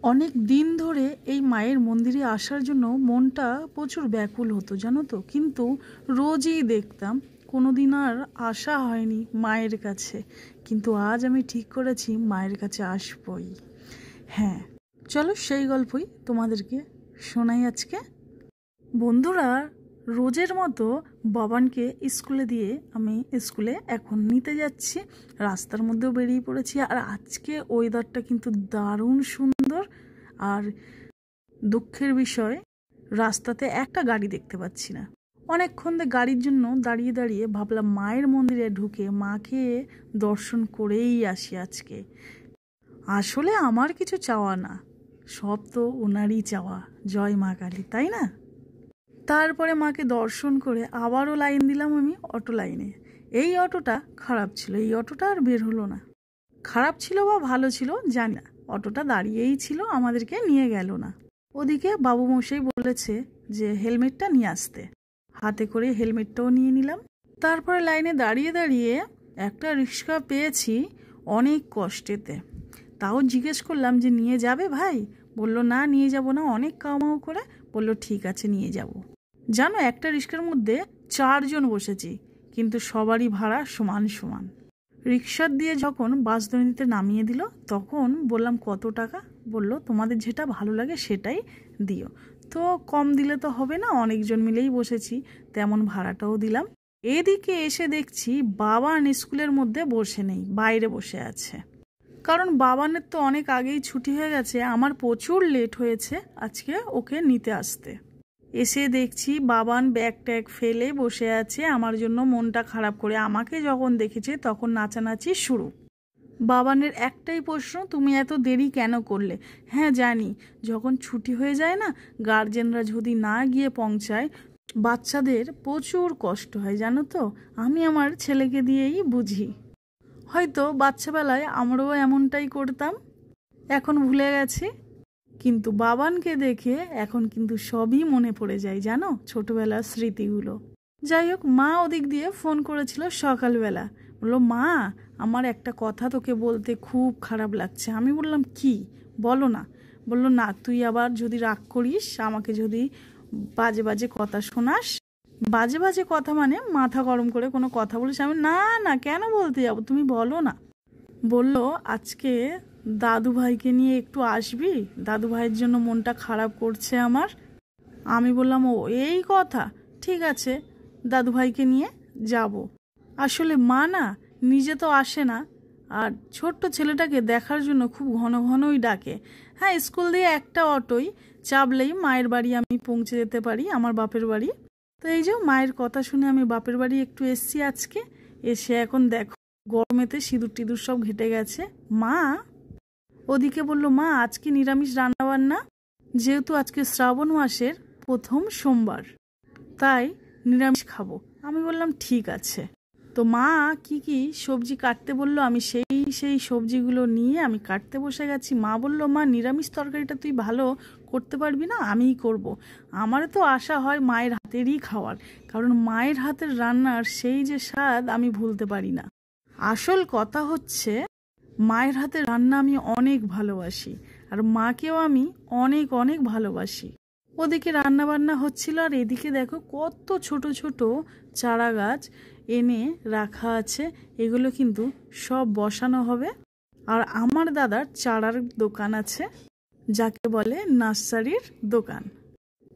অনেক দিন ধরে এই মায়ের মন্দিরে আসার জন্য মনটা প্রচুর ব্যাকুল হতো জানো তো, কিন্তু রোজই দেখতাম, কোনোদিন আর আসা হয়নি মায়ের কাছে। কিন্তু আজ আমি ঠিক করেছি মায়ের কাছে আসবই। হ্যাঁ, চলো সেই গল্পই তোমাদেরকে শোনাই আজকে। বন্ধুরা, রোজের মতো বাবানকে স্কুলে দিয়ে আমি স্কুলে এখন নিতে যাচ্ছি। রাস্তার মধ্যেও বেরিয়ে পড়েছি। আর আজকে ওয়েদারটা কিন্তু দারুণ সুন্দর। আর দুঃখের বিষয়, রাস্তাতে একটা গাড়ি দেখতে পাচ্ছি না। অনেকক্ষণ ধরে গাড়ির জন্য দাঁড়িয়ে দাঁড়িয়ে ভাবলাম মায়ের মন্দিরে ঢুকে মাকে দর্শন করেই আসি আজকে। আসলে আমার কিছু চাওয়া না, সব তো ওনারই চাওয়া। জয় মা কালী, তাই না? তারপরে মাকে দর্শন করে আবারও লাইন দিলাম আমি অটো লাইনে। এই অটোটা খারাপ ছিল, এই অটোটা আর বের হলো না। খারাপ ছিল বা ভালো ছিল জানি না, অটোটা দাঁড়িয়েই ছিল, আমাদেরকে নিয়ে গেল না। ওদিকে বাবু মশাই বলেছে যে হেলমেটটা নিয়ে আসতে, হাতে করে হেলমেটটাও নিয়ে নিলাম। তারপরে লাইনে দাঁড়িয়ে দাঁড়িয়ে একটা রিক্সা পেয়েছি অনেক কষ্টেতে। তাও জিজ্ঞেস করলাম যে নিয়ে যাবে ভাই? বলল না, নিয়ে যাব না, অনেক কামাও করে। বলল ঠিক আছে নিয়ে যাব। জানো, একটা রিক্সার মধ্যে 4 জন বসেছি, কিন্তু সবারই ভাড়া সমান সমান। রিক্সার দিয়ে যখন বাসদনিতে নামিয়ে দিল তখন বললাম কত টাকা? বলল তোমাদের যেটা ভালো লাগে সেটাই দিও। তো কম দিলে তো হবে না, অনেকজন মিলেই বসেছি, তেমন ভাড়াটাও দিলাম। এদিকে এসে দেখছি বাবান স্কুলের মধ্যে বসে নেই, বাইরে বসে আছে। কারণ বাবানের তো অনেক আগেই ছুটি হয়ে গেছে, আমার প্রচুর লেট হয়েছে আজকে ওকে নিতে আসতে। এসে দেখছি বাবান ব্যাগ ট্যাগ ফেলে বসে আছে আমার জন্য মনটা খারাপ করে। আমাকে যখন দেখেছে তখন নাচানাচি শুরু। বাবানের একটাই প্রশ্ন, তুমি এত দেরি কেন করলে? হ্যাঁ জানি, যখন ছুটি হয়ে যায় না, গার্জেনরা যদি না গিয়ে পৌঁছায় বাচ্চাদের প্রচুর কষ্ট হয় জানো তো। আমি আমার ছেলেকে দিয়েই বুঝি। হয়তো বাচ্চাবেলায় আমরাও এমনটাই করতাম, এখন ভুলে গেছি। কিন্তু বাবানকে দেখে এখন কিন্তু সবই মনে পড়ে যায় জানো, ছোটবেলার স্মৃতিগুলো। যাই হোক, মা ওদিক দিয়ে ফোন করেছিল সকালবেলা। বললো মা, আমার একটা কথা তোকে বলতে খুব খারাপ লাগছে। আমি বললাম কি, বলো না। বললো না, তুই আবার যদি রাগ করিস, আমাকে যদি বাজে বাজে কথা শোনাস। বাজে বাজে কথা মানে মাথা গরম করে কোনো কথা বলিস? আমি না না, কেন বলতে যাবো, তুমি বলো না। বলল আজকে দাদু ভাইকে নিয়ে একটু আসবি, দাদু ভাইয়ের জন্য মনটা খারাপ করছে আমার। আমি বললাম ও এই কথা, ঠিক আছে দাদু ভাইকে নিয়ে যাব। আসলে মা না নিজে তো আসে না, আর ছোট্ট ছেলেটাকে দেখার জন্য খুব ঘন ঘনই ডাকে। হ্যাঁ, স্কুল দিয়ে একটা অটোই চাপলেই মায়ের বাড়ি আমি পৌঁছে যেতে পারি, আমার বাপের বাড়ি। তো এই যে মায়ের কথা শুনে আমি বাপের বাড়ি একটু এসছি আজকে। এসে এখন দেখো গরমেতে সিঁদুর টিঁদুর সব ঘেটে গেছে। মা ওদিকে বলল মা আজকে নিরামিষ রান্নাবান্না, যেহেতু আজকে শ্রাবণ মাসের প্রথম সোমবার, তাই নিরামিষ খাবো। আমি বললাম ঠিক আছে। তো মা কি কি সবজি কাটতে বললো, আমি সেই সবজিগুলো নিয়ে আমি কাটতে বসে গেছি। মা বলল মা নিরামিষ তরকারিটা তুই ভালো করতে পারবি না? আমিই করব। আমার তো আশা হয় মায়ের হাতেরই খাওয়ার, কারণ মায়ের হাতের রান্নার সেই যে স্বাদ আমি ভুলতে পারি না। আসল কথা হচ্ছে মায়ের হাতের রান্না আমি অনেক ভালোবাসি, আর মাকেও আমি অনেক অনেক ভালোবাসি। ওদিকে রান্না বান্না হচ্ছিল, আর এদিকে দেখো কত ছোট ছোট চারা গাছ এনে রাখা আছে। এগুলো কিন্তু সব বসানো হবে। আর আমার দাদার চারার দোকান আছে, যাকে বলে নার্সারির দোকান।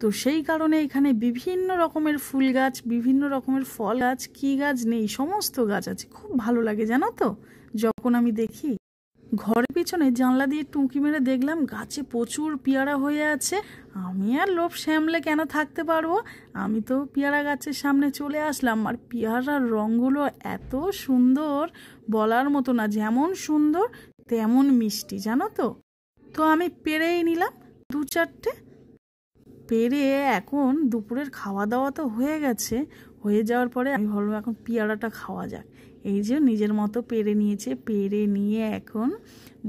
তো সেই কারণে এখানে বিভিন্ন রকমের ফুল গাছ, বিভিন্ন রকমের ফল গাছ, কি গাছ নেই সমস্ত গাছ আছে। খুব ভালো লাগে জানো তো যখন আমি দেখি। ঘরের পিছনে জানলা দিয়ে টুঁকি মেরে দেখলাম গাছে প্রচুর পেয়ারা হয়ে আছে। আমি আর লোভ সামলে কেন থাকতে পারবো, আমি তো পেয়ারা গাছের সামনে চলে আসলাম। আর পেয়ারার রঙগুলো এত সুন্দর বলার মতো না, যেমন সুন্দর তেমন মিষ্টি জানো তো। তো আমি পেরেই নিলাম 2-4টে। পেরে এখন দুপুরের খাওয়া দাওয়া তো হয়ে গেছে। হয়ে যাওয়ার পরে আমি ভাবলাম এখন পেয়ারাটা খাওয়া যাক। এই যে নিজের মতো পেরে নিয়েছে, পেরে নিয়ে এখন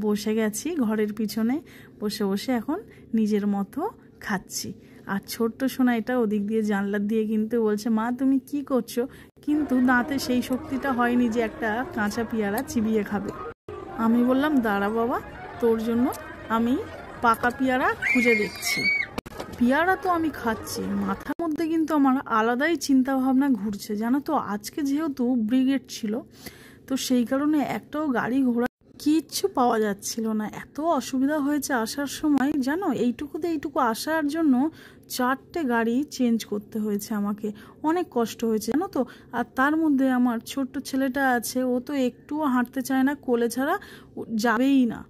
বসে গেছি ঘরের পিছনে, বসে বসে এখন নিজের মতো খাচ্ছি। আর ছোট্ট সোনাইটা ওদিক দিয়ে জানলার দিয়ে কিন্তু বলছে মা তুমি কি করছো, কিন্তু দাঁতে সেই শক্তিটা হয়নি যে একটা কাঁচা পেয়ারা চিবিয়ে খাবে। আমি বললাম দাঁড়া বাবা, তোর জন্য আমি পাকা পেয়ারা খুঁজে দেখছি। পেয়ারা তো আমি খাচ্ছি, মাথার মধ্যে কিন্তু আমার আলাদাই চিন্তা ভাবনা ঘুরছে জানো তো। আজকে যেহেতু ব্রিগেড ছিল, তো সেই কারণে একটাও গাড়ি ঘোড়া কিচ্ছু পাওয়া যাচ্ছিল না। এত অসুবিধা হয়েছে আসার সময় জানো। এইটুকু আসার জন্য 4টে গাড়ি চেঞ্জ করতে হয়েছে আমাকে, অনেক কষ্ট হয়েছে জানো তো। আর তার মধ্যে আমার ছোট্ট ছেলেটা আছে, ও তো একটুও হাঁটতে চায় না, কোলে ছাড়া যাবেই না।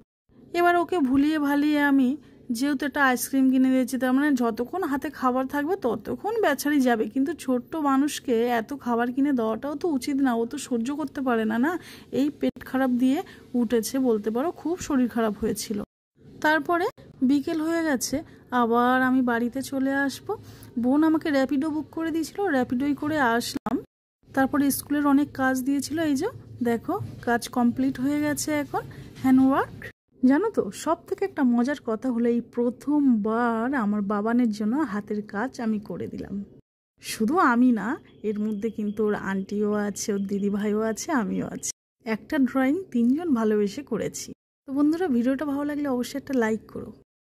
এবার ওকে ভুলিয়ে ভালিয়ে আমি যেহেতু একটা আইসক্রিম কিনে দিয়েছি, তার মানে যতক্ষণ হাতে খাবার থাকবে ততক্ষণ বেচারি যাবে। কিন্তু ছোট্ট মানুষকে এত খাবার কিনে দেওয়াটাও তো উচিত না, ও তো সহ্য করতে পারে না না। এই পেট খারাপ দিয়ে উঠেছে বলতে পারো, খুব শরীর খারাপ হয়েছিল। তারপরে বিকেল হয়ে গেছে, আবার আমি বাড়িতে চলে আসব। বোন আমাকে র্যাপিডো বুক করে দিয়েছিল, র্যাপিডোই করে আসলাম। তারপরে স্কুলের অনেক কাজ দিয়েছিল, এই যে দেখো কাজ কমপ্লিট হয়ে গেছে এখন, হ্যান্ডওয়ার্ক। জানো তো সব থেকে একটা মজার কথা হলো, এই প্রথমবার আমার বাবানের জন্য হাতের কাজ আমি করে দিলাম। শুধু আমি না, এর মধ্যে কিন্তু ওর আন্টিও আছে, ওর দিদি ভাইও আছে, আমিও আছি। একটা ড্রয়িং 3জন ভালোবেসে করেছি। তো বন্ধুরা, ভিডিওটা ভালো লাগলে অবশ্যই একটা লাইক করো।